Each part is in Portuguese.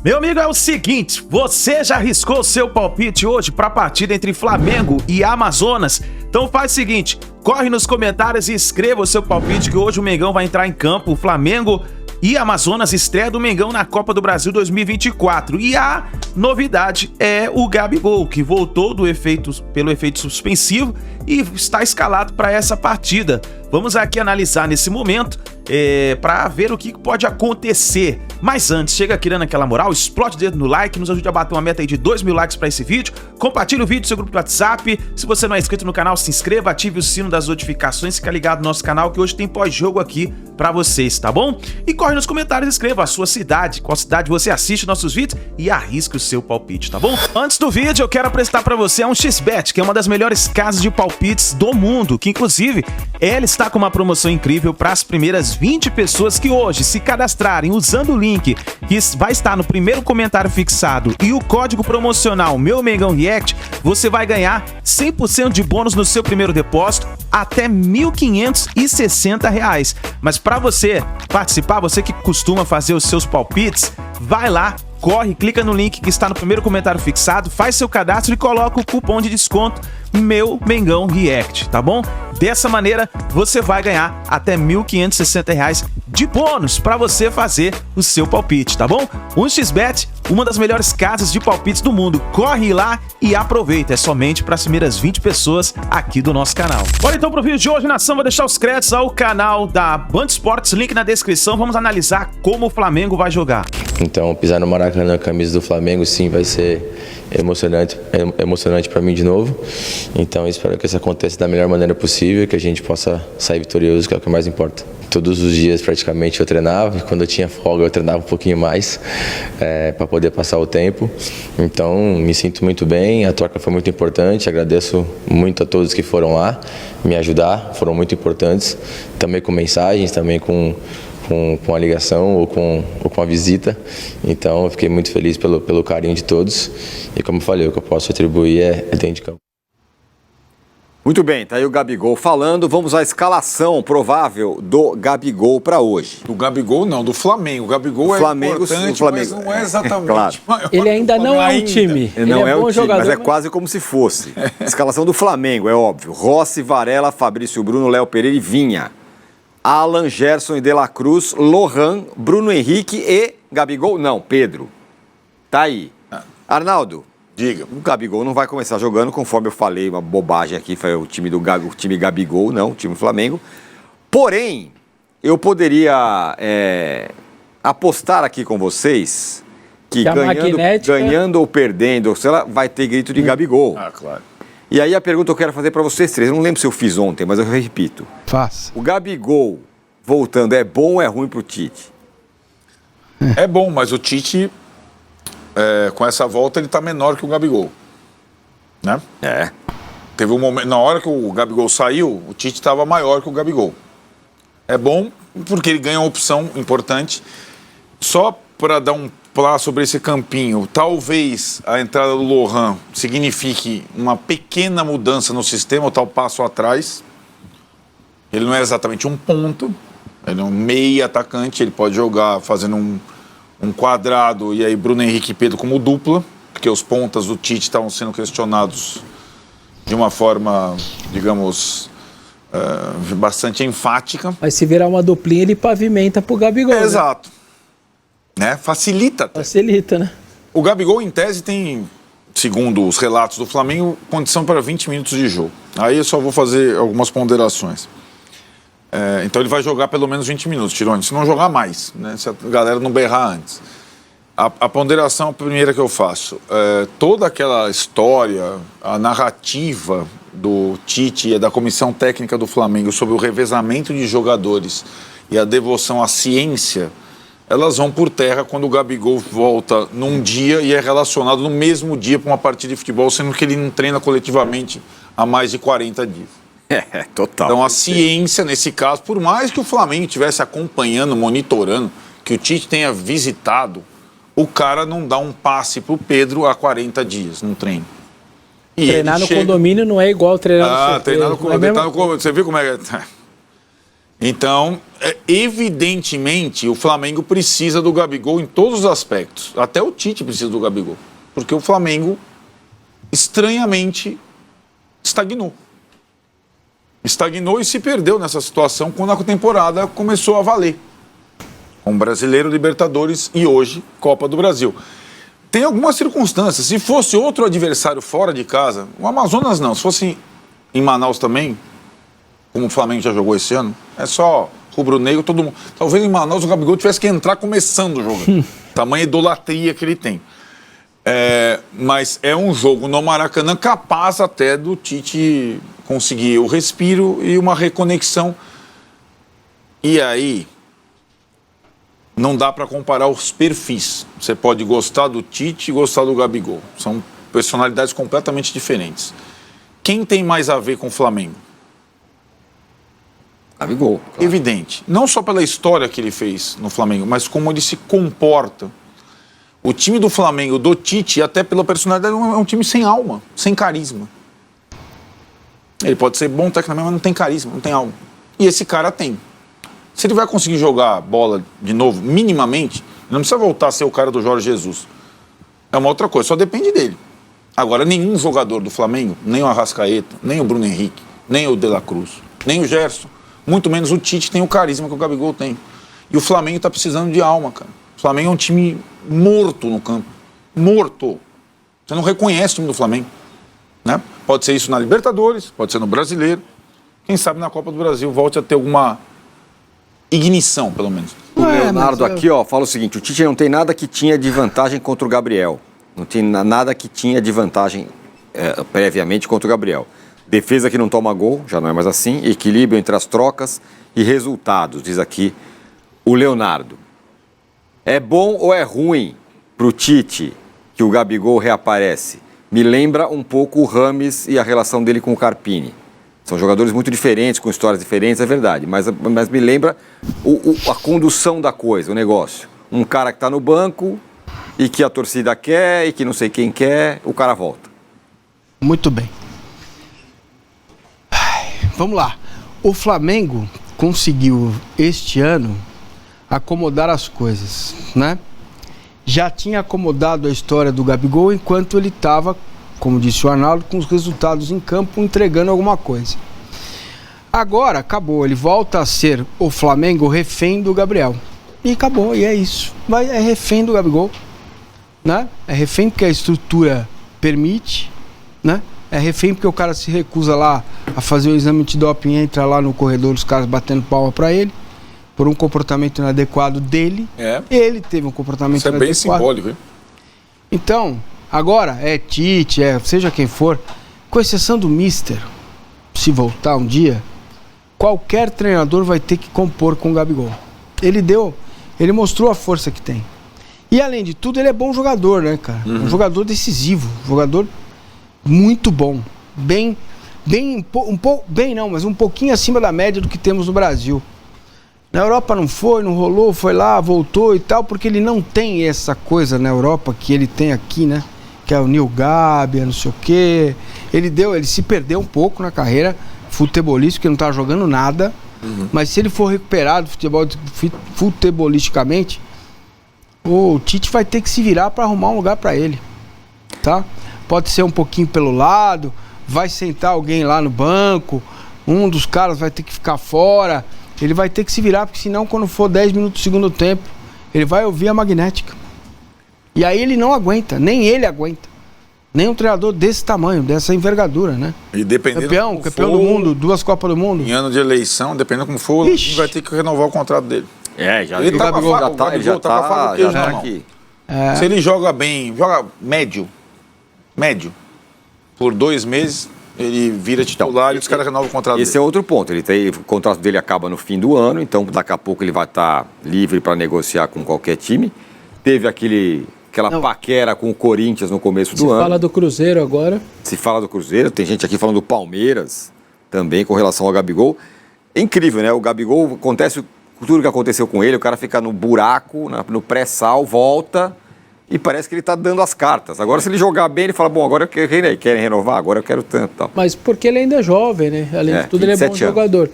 Meu amigo, é o seguinte, você já arriscou seu palpite hoje para a partida entre Flamengo e Amazonas? Então faz o seguinte, corre nos comentários e escreva o seu palpite que hoje o Mengão vai entrar em campo. O Flamengo e Amazonas, estreia do Mengão na Copa do Brasil 2024. E a novidade é o Gabigol, que voltou pelo efeito suspensivo e está escalado para essa partida. Vamos aqui analisar nesse momento para ver o que pode acontecer. Mas antes, chega aqui dando aquela moral, explode o dedo no like, nos ajude a bater uma meta aí de 2.000 likes para esse vídeo. Compartilhe o vídeo no seu grupo do WhatsApp. Se você não é inscrito no canal, se inscreva, ative o sino das notificações, fica ligado no nosso canal que hoje tem pós-jogo aqui para vocês, tá bom? E corre nos comentários e escreva a sua cidade, qual cidade você assiste nossos vídeos e arrisque o seu palpite, tá bom? Antes do vídeo, eu quero apresentar para você um XBet, que é uma das melhores casas de palpites do mundo, que inclusive ela está com uma promoção incrível para as primeiras 20 pessoas que hoje se cadastrarem usando o link que vai estar no primeiro comentário fixado e o código promocional Meu Mengão React, você vai ganhar 100% de bônus no seu primeiro depósito até R$ 1.560. Mas para você participar, você que costuma fazer os seus palpites, vai lá, corre, clica no link que está no primeiro comentário fixado, faz seu cadastro e coloca o cupom de desconto Meu Mengão React, tá bom? Dessa maneira, você vai ganhar até R$ 1.560 de bônus para você fazer o seu palpite, tá bom? O XBet, uma das melhores casas de palpites do mundo. Corre lá e aproveita, é somente para as primeiras 20 pessoas aqui do nosso canal. Bora então pro vídeo de hoje, nação, vou deixar os créditos ao canal da Band Esportes, link na descrição. Vamos analisar como o Flamengo vai jogar. Então, pisar no Maracanã, a camisa do Flamengo, sim, vai ser emocionante para mim de novo. Então, espero que isso aconteça da melhor maneira possível, que a gente possa sair vitorioso, que é o que mais importa. Todos os dias, praticamente, eu treinava. Quando eu tinha folga, eu treinava um pouquinho mais para poder passar o tempo. Então, me sinto muito bem. A troca foi muito importante. Agradeço muito a todos que foram lá me ajudar. Foram muito importantes. Também com mensagens, também com a ligação ou com a visita. Então eu fiquei muito feliz pelo carinho de todos e, como eu falei, o que eu posso atribuir é dentro de campo. Muito bem, tá aí o Gabigol falando. Vamos à escalação provável do Gabigol para hoje. Do Gabigol não, do Flamengo. O Gabigol Flamengo, é importante, Flamengo, mas não é exatamente claro. maior. Ele ainda não é um time. Ele não é bom um time, jogador, mas é quase como se fosse. Escalação do Flamengo, é óbvio. Rossi, Varela, Fabrício Bruno, Léo Pereira e Vinha. Alan, Gerson e De La Cruz, Lohan, Bruno Henrique e Gabigol? Não, Pedro. Tá aí. Arnaldo, diga. O Gabigol não vai começar jogando, conforme eu falei, uma bobagem aqui, foi o time Gabigol, não, o time do Flamengo. Porém, eu poderia apostar aqui com vocês que ganhando ou perdendo, sei lá, vai ter grito de Gabigol. Ah, claro. E aí a pergunta que eu quero fazer para vocês três, eu não lembro se eu fiz ontem, mas eu repito. Faça. O Gabigol voltando é bom ou é ruim pro Tite? É bom, mas o Tite, com essa volta, ele tá menor que o Gabigol. Né? Teve um momento, na hora que o Gabigol saiu, o Tite estava maior que o Gabigol. É bom porque ele ganha uma opção importante. Só para dar um falar sobre esse campinho, talvez a entrada do Lohan signifique uma pequena mudança no sistema, ou tal passo atrás. Ele não é exatamente um ponto, ele é um meia atacante, ele pode jogar fazendo um quadrado, e aí Bruno Henrique e Pedro como dupla, porque os pontas do Tite estavam sendo questionados de uma forma, digamos, bastante enfática. Mas se virar uma duplinha, ele pavimenta pro Gabigol. Exato. Né? Facilita até. Facilita, né? O Gabigol, em tese, tem, segundo os relatos do Flamengo, condição para 20 minutos de jogo. Aí eu só vou fazer algumas ponderações. Então ele vai jogar pelo menos 20 minutos, Tirone, se não jogar mais, né? Se a galera não berrar antes. A ponderação primeira que eu faço, toda aquela história, a narrativa do Tite e da comissão técnica do Flamengo sobre o revezamento de jogadores e a devoção à ciência, elas vão por terra quando o Gabigol volta num dia e é relacionado no mesmo dia para uma partida de futebol, sendo que ele não treina coletivamente há mais de 40 dias. Total. Então a ciência, nesse caso, por mais que o Flamengo estivesse acompanhando, monitorando, que o Tite tenha visitado, o cara não dá um passe pro Pedro há 40 dias num treino. E treinar no condomínio não é igual treinar no treinar no condomínio. Você viu como é que... Então, evidentemente, o Flamengo precisa do Gabigol em todos os aspectos. Até o Tite precisa do Gabigol. Porque o Flamengo, estranhamente, estagnou. Estagnou e se perdeu nessa situação quando a temporada começou a valer. Com Brasileiro, Libertadores e hoje, Copa do Brasil. Tem algumas circunstâncias. Se fosse outro adversário fora de casa, o Amazonas não. Se fosse em Manaus também, como o Flamengo já jogou esse ano, é só rubro-negro, todo mundo. Talvez em Manaus o Gabigol tivesse que entrar começando o jogo. Tamanha idolatria que ele tem. Mas é um jogo no Maracanã capaz até do Tite conseguir o respiro e uma reconexão. E aí, não dá para comparar os perfis. Você pode gostar do Tite e gostar do Gabigol. São personalidades completamente diferentes. Quem tem mais a ver com o Flamengo? Gabigol. Claro. Evidente. Não só pela história que ele fez no Flamengo, mas como ele se comporta. O time do Flamengo, do Tite, até pela personalidade, é um time sem alma, sem carisma. Ele pode ser bom tecnicamente, mas não tem carisma, não tem alma. E esse cara tem. Se ele vai conseguir jogar bola de novo, minimamente, ele não precisa voltar a ser o cara do Jorge Jesus. É uma outra coisa, só depende dele. Agora, nenhum jogador do Flamengo, nem o Arrascaeta, nem o Bruno Henrique, nem o De La Cruz, nem o Gerson, muito menos o Tite tem o carisma que o Gabigol tem. E o Flamengo está precisando de alma, cara. O Flamengo é um time morto no campo. Morto. Você não reconhece o time do Flamengo. Né? Pode ser isso na Libertadores, pode ser no Brasileiro. Quem sabe na Copa do Brasil volte a ter alguma ignição, pelo menos. O Leonardo aqui, ó, fala o seguinte: o Tite não tem nada que tinha de vantagem contra o Gabriel. Não tem nada que tinha de vantagem previamente contra o Gabriel. Defesa que não toma gol, já não é mais assim. Equilíbrio entre as trocas e resultados, diz aqui o Leonardo. É bom ou é ruim pro Tite que o Gabigol reaparece? Me lembra um pouco o Rames e a relação dele com o Carpini. São jogadores muito diferentes, com histórias diferentes, é verdade. Mas me lembra a condução da coisa, o negócio. Um cara que está no banco e que a torcida quer e que não sei quem quer, o cara volta. Muito bem. Vamos lá. O Flamengo conseguiu, este ano, acomodar as coisas, né? Já tinha acomodado a história do Gabigol enquanto ele estava, como disse o Arnaldo, com os resultados em campo, entregando alguma coisa. Agora, acabou. Ele volta a ser o Flamengo refém do Gabriel. E acabou, e é isso. É refém do Gabigol, né? É refém porque a estrutura permite, né? É refém porque o cara se recusa lá a fazer o exame de doping, entra lá no corredor, os caras batendo palma pra ele, por um comportamento inadequado dele. Ele teve um comportamento inadequado. Isso é bem simbólico, hein? Então, agora, Tite, seja quem for, com exceção do Mister, se voltar um dia, qualquer treinador vai ter que compor com o Gabigol. Ele mostrou a força que tem. E além de tudo, ele é bom jogador, né, cara? Um jogador decisivo, um jogador muito bom. Mas um pouquinho acima da média do que temos no Brasil. Na Europa não rolou, foi lá, voltou e tal, porque ele não tem essa coisa na Europa que ele tem aqui, né? Que é o Nil Gabia, não sei o quê. Ele se perdeu um pouco na carreira futebolística, porque não tá jogando nada. Mas se ele for recuperado futebolisticamente, o Tite vai ter que se virar para arrumar um lugar para ele, tá? Pode ser um pouquinho pelo lado, vai sentar alguém lá no banco, um dos caras vai ter que ficar fora. Ele vai ter que se virar, porque senão quando for 10 minutos do segundo tempo, ele vai ouvir a magnética. E aí ele não aguenta, nem ele aguenta. Nem um treinador desse tamanho, dessa envergadura, né? E dependendo campeão do mundo, 2 Copas do Mundo. Em ano de eleição, dependendo como for, ele vai ter que renovar o contrato dele. Ele tá com a faca no queijo na mão. Se ele joga bem, joga médio, por 2 meses, ele vira titular e os caras renovam o contrato dele. Esse é outro ponto. O contrato dele acaba no fim do ano, então daqui a pouco ele vai estar livre para negociar com qualquer time. Teve aquela paquera com o Corinthians no começo do ano. Se fala do Cruzeiro agora. Se fala do Cruzeiro, tem gente aqui falando do Palmeiras também com relação ao Gabigol. É incrível, né? O Gabigol, acontece tudo que aconteceu com ele, o cara fica no buraco, no pré-sal, volta e parece que ele tá dando as cartas. Agora, se ele jogar bem, ele fala, bom, agora querem renovar, agora eu quero tanto. Tal. Mas porque ele ainda é jovem, né? Além de tudo, ele é bom jogador.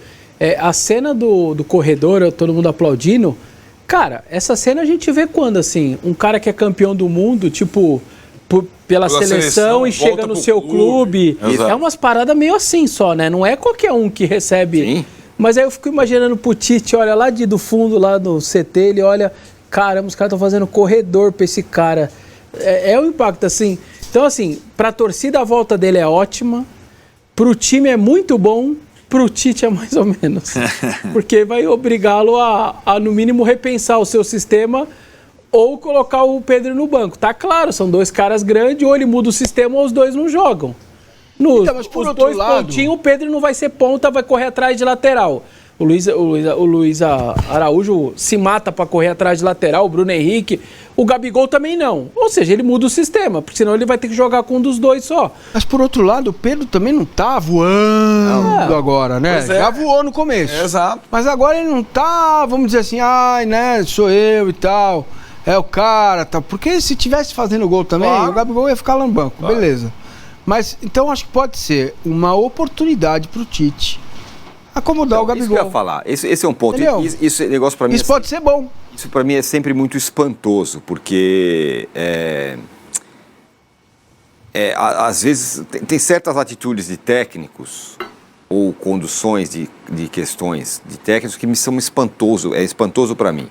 A cena do corredor, todo mundo aplaudindo. Cara, essa cena a gente vê quando, assim, um cara que é campeão do mundo, tipo, pela seleção e chega no seu clube. É umas paradas meio assim só, né? Não é qualquer um que recebe. Sim. Mas aí eu fico imaginando pro Tite, olha lá do fundo, lá no CT, ele olha, caramba, os caras estão fazendo corredor pra esse cara. É o impacto, assim. Então, assim, pra torcida a volta dele é ótima, pro time é muito bom, pro Tite é mais ou menos. Porque vai obrigá-lo a, no mínimo, repensar o seu sistema ou colocar o Pedro no banco. Tá claro, são dois caras grandes, ou ele muda o sistema ou os dois não jogam. Então, mas por os outro dois lado... pontinhos, o Pedro não vai ser ponta, vai correr atrás de lateral. O Luiz Araújo se mata para correr atrás de lateral, o Bruno Henrique. O Gabigol também não. Ou seja, ele muda o sistema, porque senão ele vai ter que jogar com um dos dois só. Mas por outro lado, o Pedro também não tá voando agora, né? Já voou no começo. Exato. Mas agora ele não tá, vamos dizer assim, ai, né, sou eu e tal. É o cara, tá. Porque se tivesse fazendo gol também, o Gabigol ia ficar lá no banco, beleza. Mas então acho que pode ser uma oportunidade pro Tite acomodar o Gabigol. Isso que eu ia falar. Esse é um ponto. Esse negócio para mim. Isso pode ser bom. Isso para mim é sempre muito espantoso, porque às vezes tem certas atitudes de técnicos ou conduções de questões de técnicos que me são espantoso. É espantoso para mim,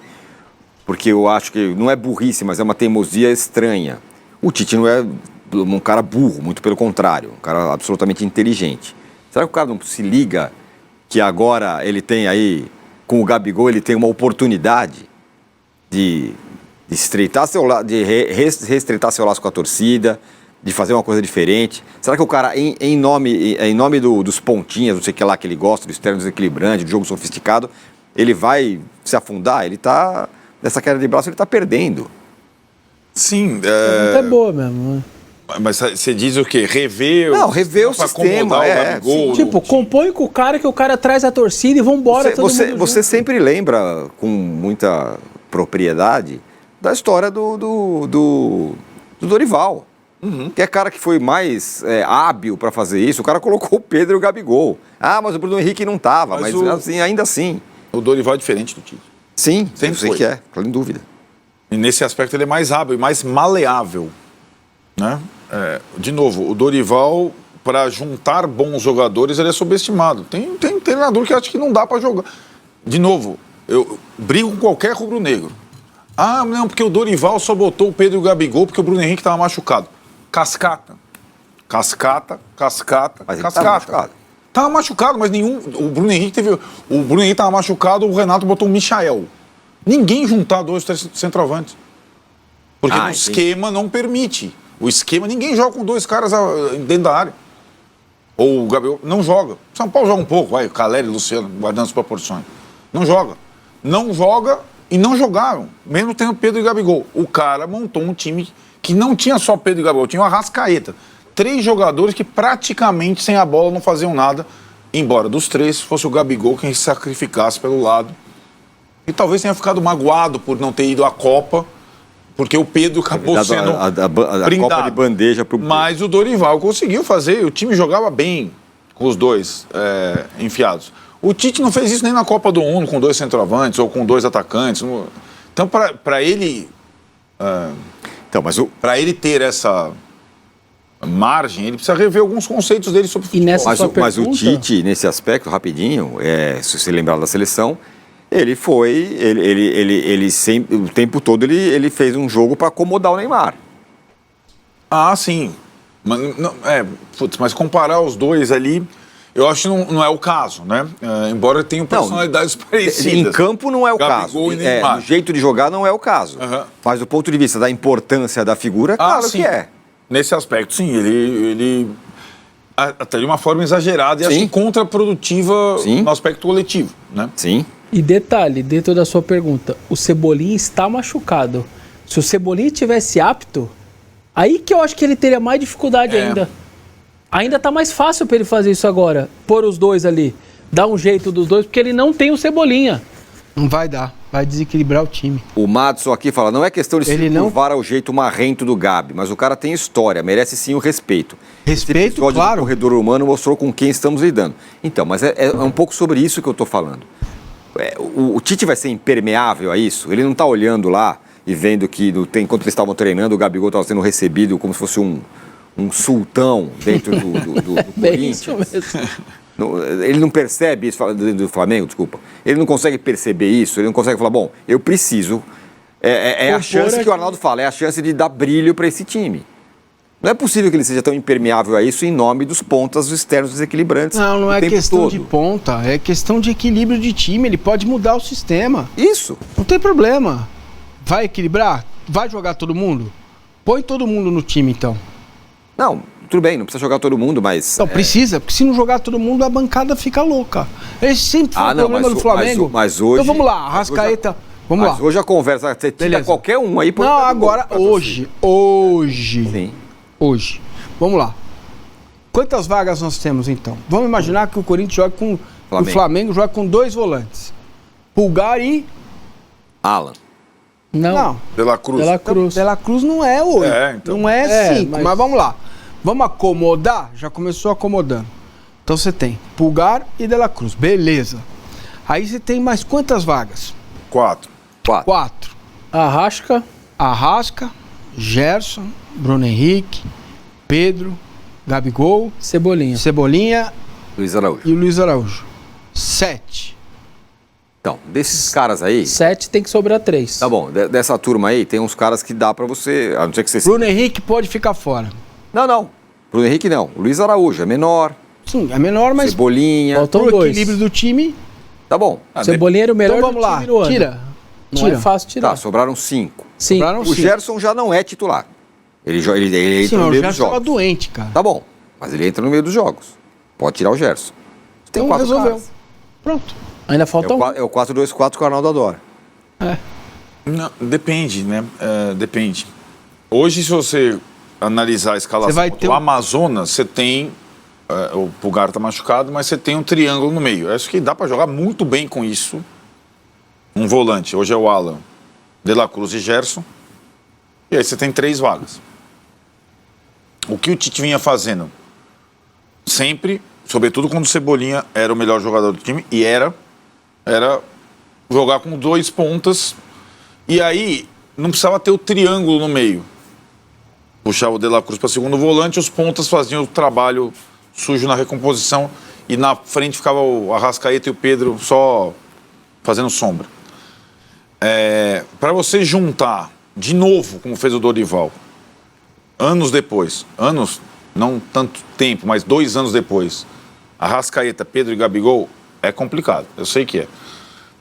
porque eu acho que não é burrice, mas é uma teimosia estranha. O Tite não é um cara burro, muito pelo contrário, um cara absolutamente inteligente. Será que o cara não se liga que agora ele tem aí, com o Gabigol, ele tem uma oportunidade de estreitar seu laço, de reestreitar seu laço com a torcida, de fazer uma coisa diferente? Será que o cara, em nome dos pontinhas, não sei o que lá que ele gosta, do externo desequilibrante, do jogo sofisticado, ele vai se afundar? Ele tá, nessa queda de braço, ele tá perdendo. Sim. É boa mesmo, né? Mas você diz o quê? Rever o sistema. Tipo, compõe com o cara, que o cara traz a torcida e vambora todo mundo Você sempre lembra, com muita propriedade, da história do Dorival. Que é cara que foi mais hábil para fazer isso. O cara colocou o Pedro e o Gabigol. Ah, mas o Bruno Henrique não tava. Mas assim, ainda assim. O Dorival é diferente do Tite. Sim, sempre eu sei que é, sem dúvida. E nesse aspecto ele é mais hábil e mais maleável, né? De novo, o Dorival, para juntar bons jogadores, ele é subestimado. Tem treinador que acha que não dá para jogar. De novo, eu brigo com qualquer rubro-negro. Ah, não, porque o Dorival só botou o Pedro e o Gabigol porque o Bruno Henrique estava machucado. Cascata. Mas ele tava machucado. Tava machucado, mas nenhum... O Bruno Henrique estava machucado, o Renato botou o Michael. Ninguém juntar dois centroavantes. Porque o esquema não permite. O esquema, ninguém joga com dois caras dentro da área. Ou o Gabriel não joga. São Paulo joga um pouco, vai, Caleri e Luciano, guardando as proporções. Não joga. Não joga e não jogaram, mesmo tendo Pedro e Gabigol. O cara montou um time que não tinha só Pedro e Gabigol, tinha o Arrascaeta. 3 jogadores que praticamente sem a bola não faziam nada, embora dos 3 fosse o Gabigol quem se sacrificasse pelo lado. E talvez tenha ficado magoado por não ter ido à Copa, porque o Pedro acabou sendo a Copa de bandeja pro... Mas o Dorival conseguiu fazer, o time jogava bem com os dois enfiados. O Tite não fez isso nem na Copa do Mundo, com 2 centroavantes ou com 2 atacantes. Então, para ele... Para ele ter essa margem, ele precisa rever alguns conceitos dele sobre futebol. Mas o Tite, nesse aspecto, rapidinho, se você lembrar da seleção... Ele sempre, o tempo todo ele fez um jogo para acomodar o Neymar. Ah, sim. Mas comparar os dois ali, eu acho que não é o caso, né? Embora tenham personalidades parecidas. Em campo não é o caso. No jeito de jogar não é o caso. Mas do ponto de vista da importância da figura, claro que é. Nesse aspecto, sim. Ele até de uma forma exagerada e acho contraprodutiva no aspecto coletivo, né? Sim. E detalhe, dentro da sua pergunta, o Cebolinha está machucado. Se o Cebolinha estivesse apto, aí que eu acho que ele teria mais dificuldade ainda. Ainda está mais fácil para ele fazer isso agora. Pôr os dois ali, dar um jeito dos dois, porque ele não tem o Cebolinha. Não vai dar. Vai desequilibrar o time. O Madison aqui fala, não é questão de se curvar ao jeito marrento do Gabi, mas o cara tem história, merece sim o respeito. Respeito, Esse claro. O corredor humano mostrou com quem estamos lidando. Então, mas é um pouco sobre isso que eu estou falando. O Tite vai ser impermeável a isso? Ele não está olhando lá e vendo que enquanto eles estavam treinando, o Gabigol estava sendo recebido como se fosse um sultão dentro do Corinthians. Isso mesmo. Ele não percebe isso do Flamengo, desculpa. Ele não consegue perceber isso, ele não consegue falar, bom, eu preciso. É a chance que o Arnaldo fala, é a chance de dar brilho para esse time. Não é possível que ele seja tão impermeável a isso em nome dos pontas externos desequilibrantes. Não é questão de ponta, é questão de equilíbrio de time. Ele pode mudar o sistema. Isso. Não tem problema. Vai equilibrar? Vai jogar todo mundo? Põe todo mundo no time, então. Não, tudo bem, não precisa jogar todo mundo, mas... Não, precisa, porque se não jogar todo mundo, a bancada fica louca. Esse sempre foi o problema do Flamengo. Mas hoje... Então vamos lá, Arrascaeta... Vamos lá. Mas hoje a conversa, você tira qualquer um aí... Não, agora, hoje. Sim. Hoje. Vamos lá. Quantas vagas nós temos, então? Vamos imaginar que o Corinthians joga com... O Flamengo joga com 2 volantes. Pulgar e... Alan. Não. De La Cruz. De La Cruz não é 8. Então. Não é 5, mas vamos lá. Vamos acomodar? Já começou acomodando. Então você tem Pulgar e De La Cruz. Beleza. Aí você tem mais quantas vagas? 4. 4. Arrasca, Gerson, Bruno Henrique, Pedro, Gabigol, Cebolinha Luiz Araújo. E o Luiz Araújo. 7. Então, desses caras aí... 7 tem que sobrar 3. Tá bom, dessa turma aí, tem uns caras que dá pra você... A não ser que você... Bruno Henrique pode ficar fora. Não. Bruno Henrique não. O Luiz Araújo é menor. Sim, é menor, mas... Cebolinha. Faltam pro 2. equilíbrio do time... Tá bom. Cebolinha era o melhor então vamos lá, do time tira. Não é fácil tirar. Tá, sobraram 5. Sim. Sobraram O 5. Gerson já não é titular. Ele entra no meio dos o Gerson jogos. tava doente, cara. Tá bom, mas ele entra no meio dos jogos. Pode tirar o Gerson. Tem Então 4 resolveu. caras. Pronto. Ainda falta um. É o 4-2-4 que o Arnaldo adora. Não, depende, né? Depende. Hoje, se você analisar a escalação do Amazonas, você tem... o Pulgar tá machucado, mas você tem um triângulo no meio. Acho que dá para jogar muito bem com isso. Um volante. Hoje é o Alan, De La Cruz e Gerson. E aí você tem 3 vagas. O que o Tite vinha fazendo? Sempre, sobretudo quando o Cebolinha era o melhor jogador do time, e era jogar com 2 pontas, e aí não precisava ter o triângulo no meio. Puxava o De La Cruz para segundo volante, os pontas faziam o trabalho sujo na recomposição, e na frente ficava o Arrascaeta e o Pedro só fazendo sombra. Para você juntar de novo, como fez o Dorival, anos depois, não tanto tempo, mas 2 anos depois, Arrascaeta, Pedro e Gabigol, é complicado, eu sei que é.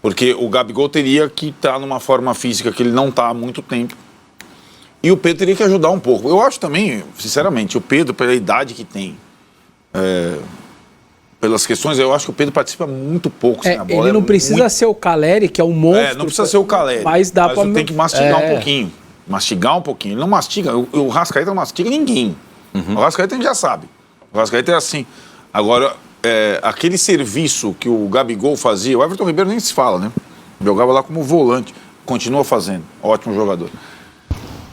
Porque o Gabigol teria que estar numa forma física que ele não está há muito tempo. E o Pedro teria que ajudar um pouco. Eu acho também, sinceramente, o Pedro, pela idade que tem, pelas questões, eu acho que o Pedro participa muito pouco sem a bola. Ele não precisa ser o Caleri, que é um monstro. Não precisa ser o Caleri. Mas dá pra... tem que mastigar um pouquinho. Mastigar um pouquinho. Ele não mastiga. O Arrascaeta não mastiga ninguém. O Arrascaeta a gente já sabe. O Arrascaeta é assim. Agora, aquele serviço que o Gabigol fazia, o Everton Ribeiro nem se fala, né? Jogava lá como volante. Continua fazendo. Ótimo jogador.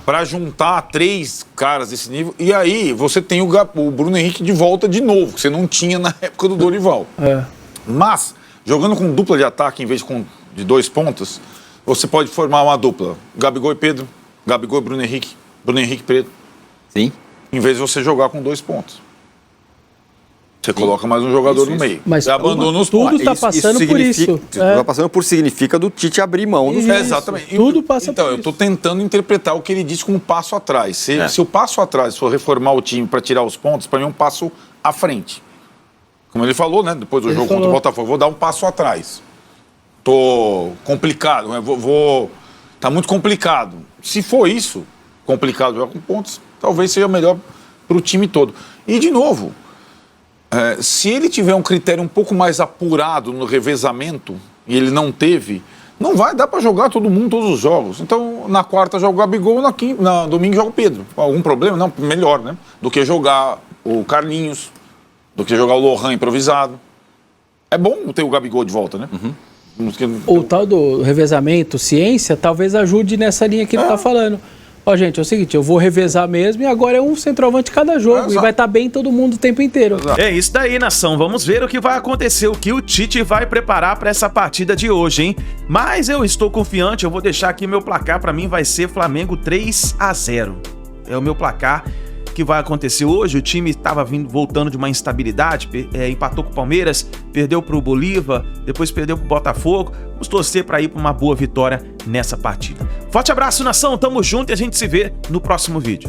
Para juntar 3 caras desse nível, e aí você tem o Bruno Henrique de volta de novo, que você não tinha na época do Dorival. Mas, jogando com dupla de ataque em vez de 2 pontas, você pode formar uma dupla. Gabigol e Pedro, Gabigol e Bruno Henrique e Pedro. Sim. Em vez de você jogar com 2 pontos. Você coloca mais um jogador no meio. Mas você abandona os tudo pontos. está passando por isso. Está passando por significa do Tite abrir mão dos exatamente. Tudo passa então, por eu estou tentando interpretar o que ele disse como passo atrás. Se o passo atrás for reformar o time para tirar os pontos, para mim é um passo à frente. Como ele falou, né? Depois do jogo contra o Botafogo, vou dar um passo atrás. Tô complicado, né? Tá muito complicado. Se for isso, complicado jogar com pontos, talvez seja melhor para o time todo. E, de novo, se ele tiver um critério um pouco mais apurado no revezamento, e ele não teve, não vai dar para jogar todo mundo todos os jogos. Então, na quarta joga o Gabigol, na domingo joga o Pedro. Algum problema? Não, melhor, né? Do que jogar o Carlinhos, do que jogar o Lohan improvisado. É bom ter o Gabigol de volta, né? O tal do revezamento, ciência, talvez ajude nessa linha que ele tá falando. Ó, gente, é o seguinte, eu vou revezar mesmo e agora é um centroavante cada jogo. E vai estar bem todo mundo o tempo inteiro. É isso daí, nação. Vamos ver o que vai acontecer, o que o Tite vai preparar para essa partida de hoje, hein? Mas eu estou confiante, eu vou deixar aqui meu placar. Para mim vai ser Flamengo 3-0. É o meu placar que vai acontecer hoje. O time estava voltando de uma instabilidade, empatou com o Palmeiras, perdeu para o Bolívar, depois perdeu para o Botafogo. Vamos torcer para ir para uma boa vitória nessa partida. Forte abraço, nação, tamo junto e a gente se vê no próximo vídeo.